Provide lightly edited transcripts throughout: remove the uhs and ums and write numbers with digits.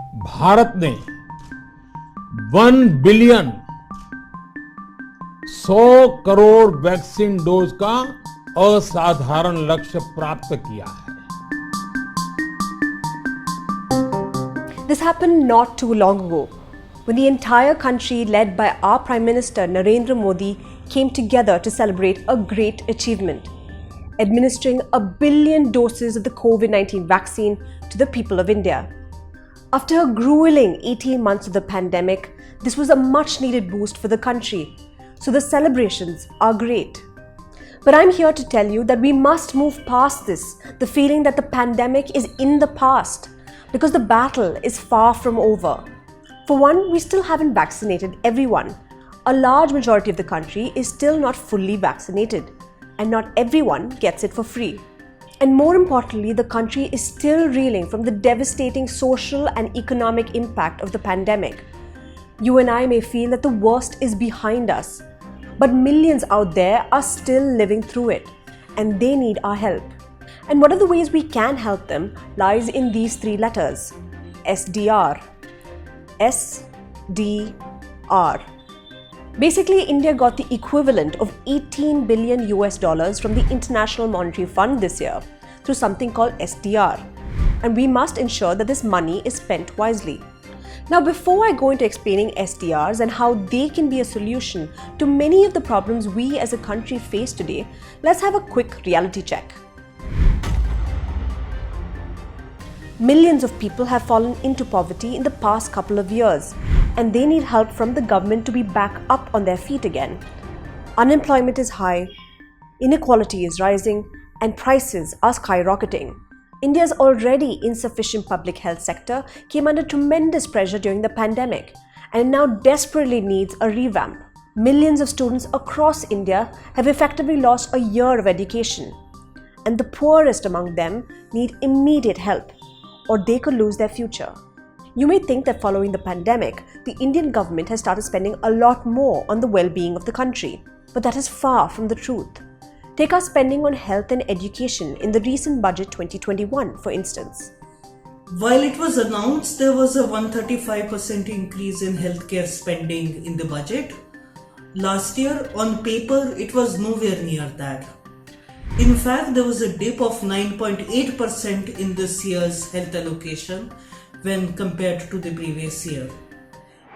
भारत ने 1 billion 100 crore vaccine dose का असाधारण लक्ष्य प्राप्त किया है। This happened not too long ago, when the entire country led by our Prime Minister Narendra Modi came together to celebrate a great achievement, administering 1 billion doses of the COVID-19 vaccine to the people of India. After a grueling 18 months of the pandemic, this was a much-needed boost for the country, so the celebrations are great. But I'm here to tell you that we must move past this, the feeling that the pandemic is in the past, because the battle is far from over. For one, we still haven't vaccinated everyone. A large majority of the country is still not fully vaccinated, and not everyone gets it for free. And more importantly, the country is still reeling from the devastating social and economic impact of the pandemic. You and I may feel that the worst is behind us, but millions out there are still living through it, and they need our help. And one of the ways we can help them lies in these 3 letters: SDR. SDR. Basically, India got the equivalent of 18 billion US dollars from the International Monetary Fund this year through something called SDR. And we must ensure that this money is spent wisely. Now, before I go into explaining SDRs and how they can be a solution to many of the problems we as a country face today, let's have a quick reality check. Millions of people have fallen into poverty in the past couple of years, and they need help from the government to be back up on their feet again. Unemployment is high, inequality is rising, and prices are skyrocketing. India's already insufficient public health sector came under tremendous pressure during the pandemic and now desperately needs a revamp. Millions of students across India have effectively lost a year of education, and the poorest among them need immediate help, or they could lose their future. You may think that following the pandemic, the Indian government has started spending a lot more on the well-being of the country, but that is far from the truth. Take our spending on health and education in the recent budget 2021, for instance. While it was announced there was a 135% increase in healthcare spending in the budget, last year on paper it was nowhere near that. In fact, there was a dip of 9.8% in this year's health allocation when compared to the previous year.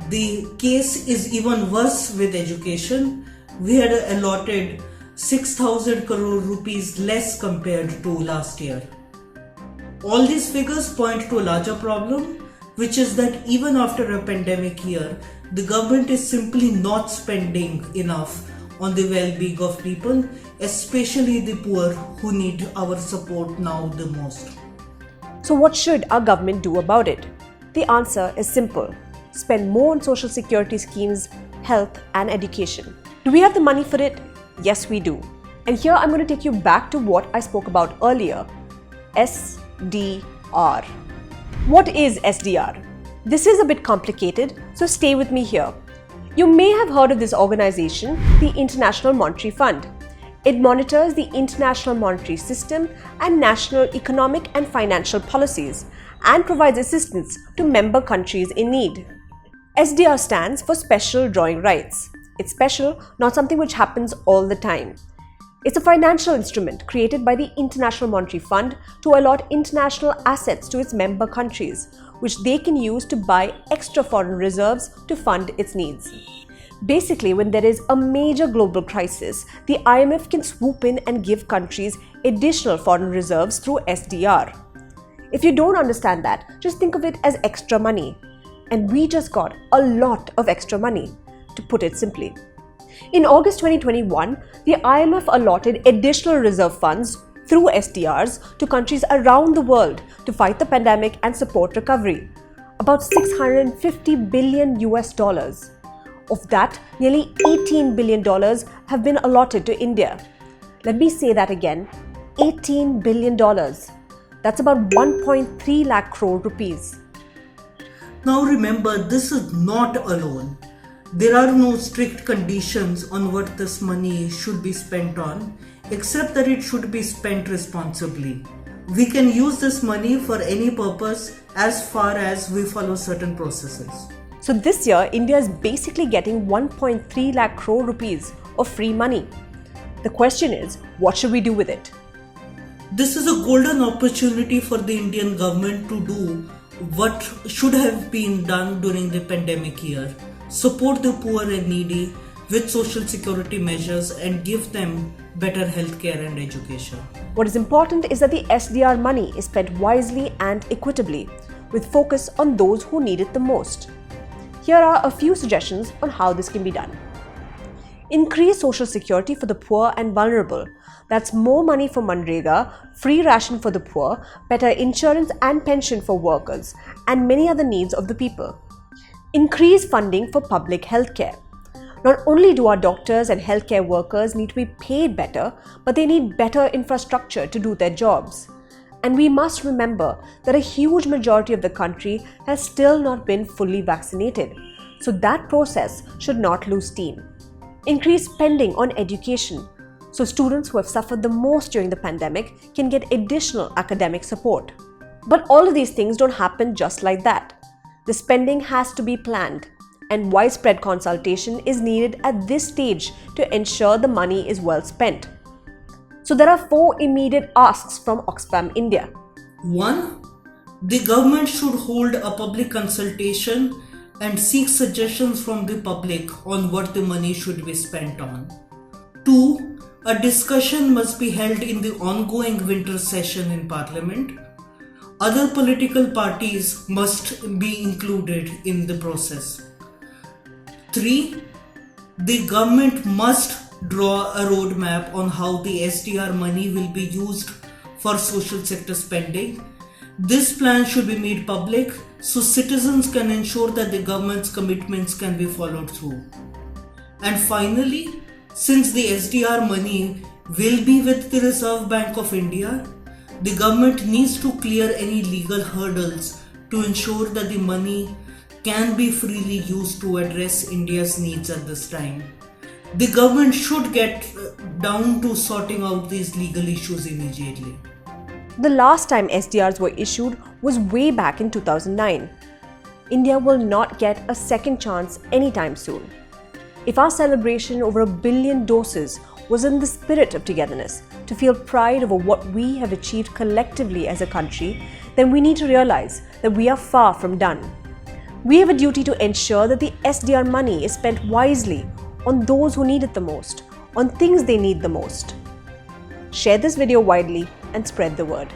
The case is even worse with education. We had allotted 6,000 crore rupees less compared to last year. All these figures point to a larger problem, which is that even after a pandemic year, the government is simply not spending enough on the well-being of people, especially the poor who need our support now the most. So what should our government do about it? The answer is simple: spend more on social security schemes, health and education. Do we have the money for it? Yes, we do. And here I'm going to take you back to what I spoke about earlier: SDR. What is SDR? This is a bit complicated, so stay with me here. You may have heard of this organization, the International Monetary Fund. It monitors the international monetary system and national economic and financial policies and provides assistance to member countries in need. SDR stands for Special Drawing Rights. It's special, not something which happens all the time. It's a financial instrument created by the International Monetary Fund to allot international assets to its member countries, which they can use to buy extra foreign reserves to fund its needs. Basically, when there is a major global crisis, the IMF can swoop in and give countries additional foreign reserves through SDR. If you don't understand that, just think of it as extra money. And we just got a lot of extra money, to put it simply. In August 2021, the IMF allotted additional reserve funds through SDRs to countries around the world to fight the pandemic and support recovery. About 650 billion US dollars. Of that, nearly $18 billion have been allotted to India. Let me say that again, $18 billion. That's about 1.3 lakh crore rupees. Now remember, this is not alone. There are no strict conditions on what this money should be spent on, except that it should be spent responsibly. We can use this money for any purpose as far as we follow certain processes. So this year, India is basically getting 1.3 lakh crore rupees of free money. The question is, what should we do with it? This is a golden opportunity for the Indian government to do what should have been done during the pandemic year. Support the poor and needy with social security measures and give them better healthcare and education. What is important is that the SDR money is spent wisely and equitably, with focus on those who need it the most. Here are a few suggestions on how this can be done. Increase social security for the poor and vulnerable. That's more money for Manrega, free ration for the poor, better insurance and pension for workers, and many other needs of the people. Increase funding for public healthcare. Not only do our doctors and healthcare workers need to be paid better, but they need better infrastructure to do their jobs. And we must remember that a huge majority of the country has still not been fully vaccinated, so that process should not lose steam. Increase spending on education, so students who have suffered the most during the pandemic can get additional academic support. But all of these things don't happen just like that. The spending has to be planned, and widespread consultation is needed at this stage to ensure the money is well spent. So there are 4 immediate asks from Oxfam India. 1. The government should hold a public consultation and seek suggestions from the public on what the money should be spent on. 2. A discussion must be held in the ongoing winter session in Parliament. Other political parties must be included in the process. 3. The government must draw a roadmap on how the SDR money will be used for social sector spending. This plan should be made public so citizens can ensure that the government's commitments can be followed through. And finally, since the SDR money will be with the Reserve Bank of India, the government needs to clear any legal hurdles to ensure that the money can be freely used to address India's needs at this time. The government should get down to sorting out these legal issues immediately. The last time SDRs were issued was way back in 2009. India will not get a second chance anytime soon. If our celebration over 1 billion doses was in the spirit of togetherness, to feel pride over what we have achieved collectively as a country, then we need to realize that we are far from done. We have a duty to ensure that the SDR money is spent wisely on those who need it the most, on things they need the most. Share this video widely and spread the word.